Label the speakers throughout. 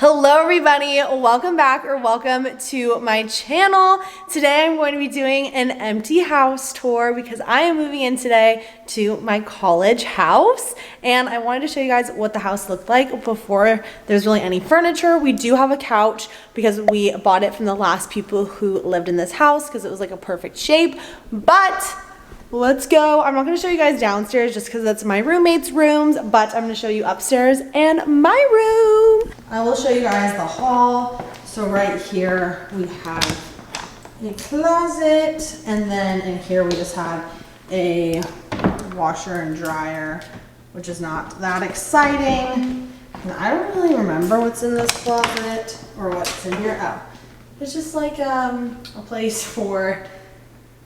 Speaker 1: Hello everybody, welcome back or welcome to my channel. Today I'm going to be doing an empty house tour because I am moving in today to my college house, and I wanted to show you guys what the house looked like before there's really any furniture. We do have a couch because we bought it from the last people who lived in this house because it was like a perfect shape, but let's go. I'm not going to show you guys downstairs just because that's my roommate's rooms, but I'm going to show you upstairs and my room. I will show you guys the hall. So right here we have a closet, and then in here we just have a washer and dryer, which is not that exciting. And I don't really remember what's in this closet or what's in here. Oh, it's just like a place for,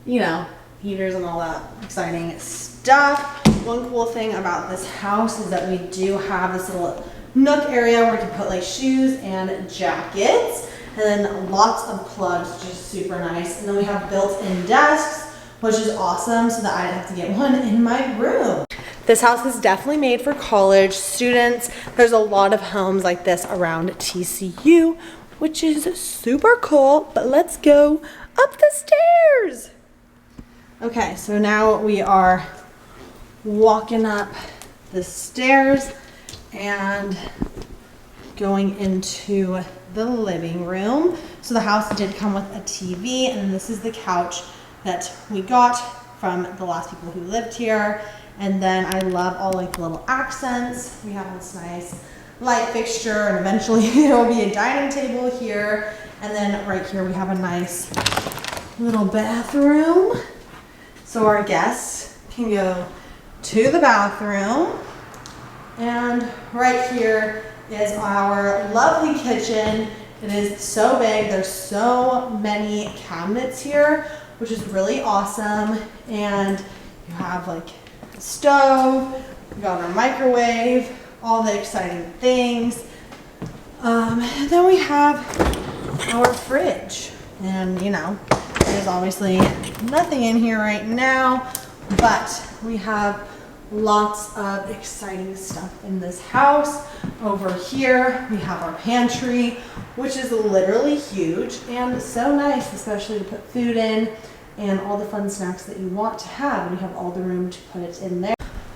Speaker 1: you know, heaters and all that exciting stuff. One cool thing about this house is that we do have this little nook area where you can put like shoes and jackets, and then lots of plugs, which is super nice. And then we have built-in desks, which is awesome, so that I didn't have to get one in my room. This house is definitely made for college students. There's a lot of homes like this around TCU, which is super cool, but let's go up the stairs. Okay, so now we are walking up the stairs and going into the living room. So the house did come with a TV, and this is the couch that we got from the last people who lived here. And then I love all like the little accents. We have this nice light fixture, and eventually there will be a dining table here. And then right here we have a nice little bathroom. So our guests can go to the bathroom. And right here is our lovely kitchen. It is so big. There's so many cabinets here, which is really awesome. And you have like a stove, we got our microwave, all the exciting things. Then we have our fridge. And you know, there's obviously nothing in here right now, but we have lots of exciting stuff in this house. Over here we have our pantry, which is literally huge and so nice, especially to put food in and all the fun snacks that you want to have, and you have all the room to put it in there.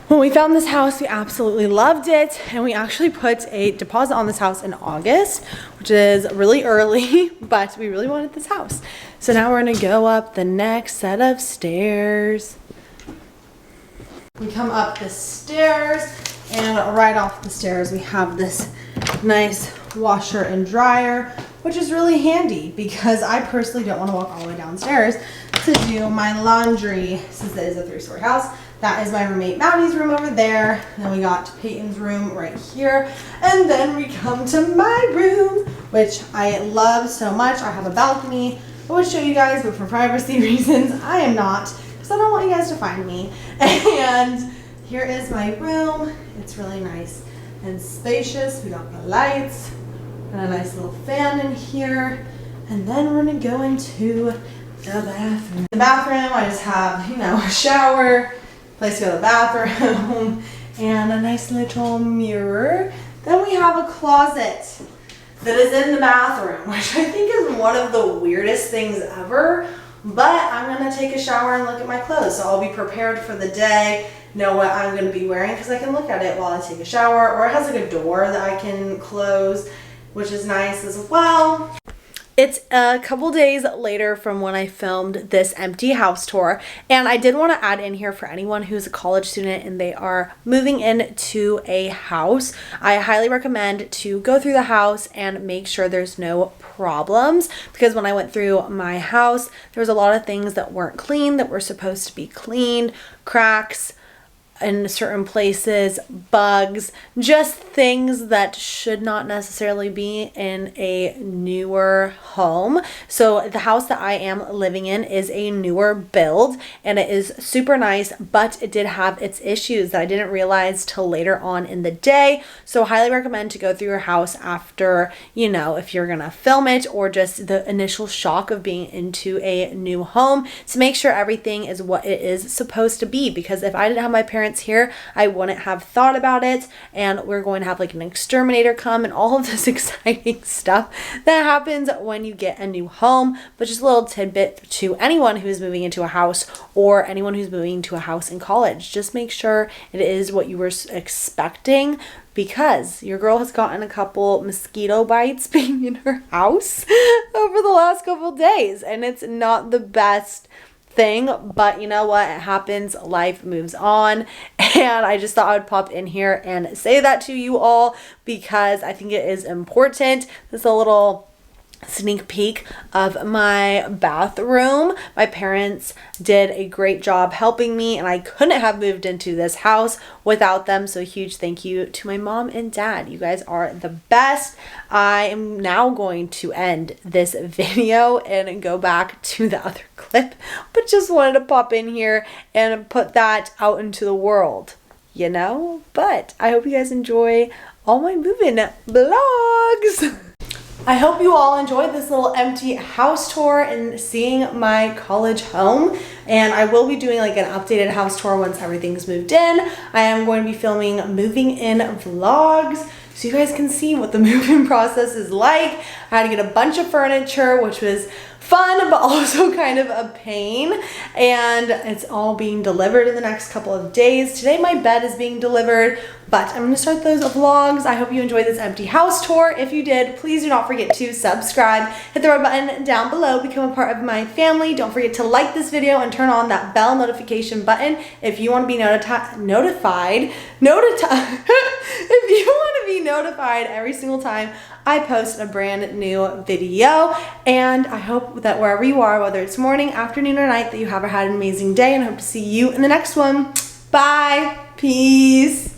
Speaker 1: When we found this house, we absolutely loved it, and we actually put a deposit on this house in August, which is really early, but we really wanted this house. So now we're gonna go up the next set of stairs. We come up the stairs, and right off the stairs we have this nice washer and dryer, which is really handy because I personally don't want to walk all the way downstairs to do my laundry, since it is a 3-story house. That is my roommate Maddie's room over there. And then we got Peyton's room right here. And then we come to my room, which I love so much. I have a balcony. I would show you guys, but for privacy reasons, I am not, because I don't want you guys to find me. And here is my room. It's really nice and spacious. We got the lights and a nice little fan in here. And then we're gonna go into the bathroom. The bathroom, I just have, you know, a shower, place to go to the bathroom, and a nice little mirror. Then we have a closet that is in the bathroom, which I think is one of the weirdest things ever, but I'm gonna take a shower and look at my clothes, so I'll be prepared for the day, know what I'm gonna be wearing, because I can look at it while I take a shower, or it has like a door that I can close, which is nice as well. It's a couple days later from when I filmed this empty house tour, and I did want to add in here for anyone who's a college student and they are moving into a house, I highly recommend to go through the house and make sure there's no problems, because when I went through my house, there was a lot of things that weren't clean that were supposed to be cleaned, cracks in certain places, bugs, just things that should not necessarily be in a newer home. So the house that I am living in is a newer build, and it is super nice, but it did have its issues that I didn't realize till later on in the day. So highly recommend to go through your house after, you know, if you're gonna film it, or just the initial shock of being into a new home, to make sure everything is what it is supposed to be. Because if I didn't have my parents parents here, I wouldn't have thought about it. And we're going to have like an exterminator come and all of this exciting stuff that happens when you get a new home. But just a little tidbit to anyone who's moving into a house or anyone who's moving to a house in college. Just make sure it is what you were expecting, because your girl has gotten a couple mosquito bites being in her house over the last couple of days, and it's not the best thing, but you know what, it happens, life moves on. And I just thought I would pop in here and say that to you all, because I think it is important. This is a little sneak peek of my bathroom. My parents did a great job helping me, and I couldn't have moved into this house without them. So a huge thank you to my mom and dad. You guys are the best. I am now going to end this video and go back to the other clip, but just wanted to pop in here and put that out into the world, you know. But I hope you guys enjoy all my moving vlogs. I hope you all enjoyed this little empty house tour and seeing my college home. And I will be doing like an updated house tour once everything's moved in. I am going to be filming moving in vlogs so you guys can see what the move-in process is like. I had to get a bunch of furniture, which was fun, but also kind of a pain. And it's all being delivered in the next couple of days. Today my bed is being delivered, but I'm gonna start those vlogs. I hope you enjoyed this empty house tour. If you did, please do not forget to subscribe, hit the red button down below, become a part of my family. Don't forget to like this video and turn on that bell notification button if you want to be notified if you want to be notified every single time I post a brand new video. And I hope that wherever you are, whether it's morning, afternoon, or night, that you have had an amazing day, and I hope to see you in the next one. Bye. Peace.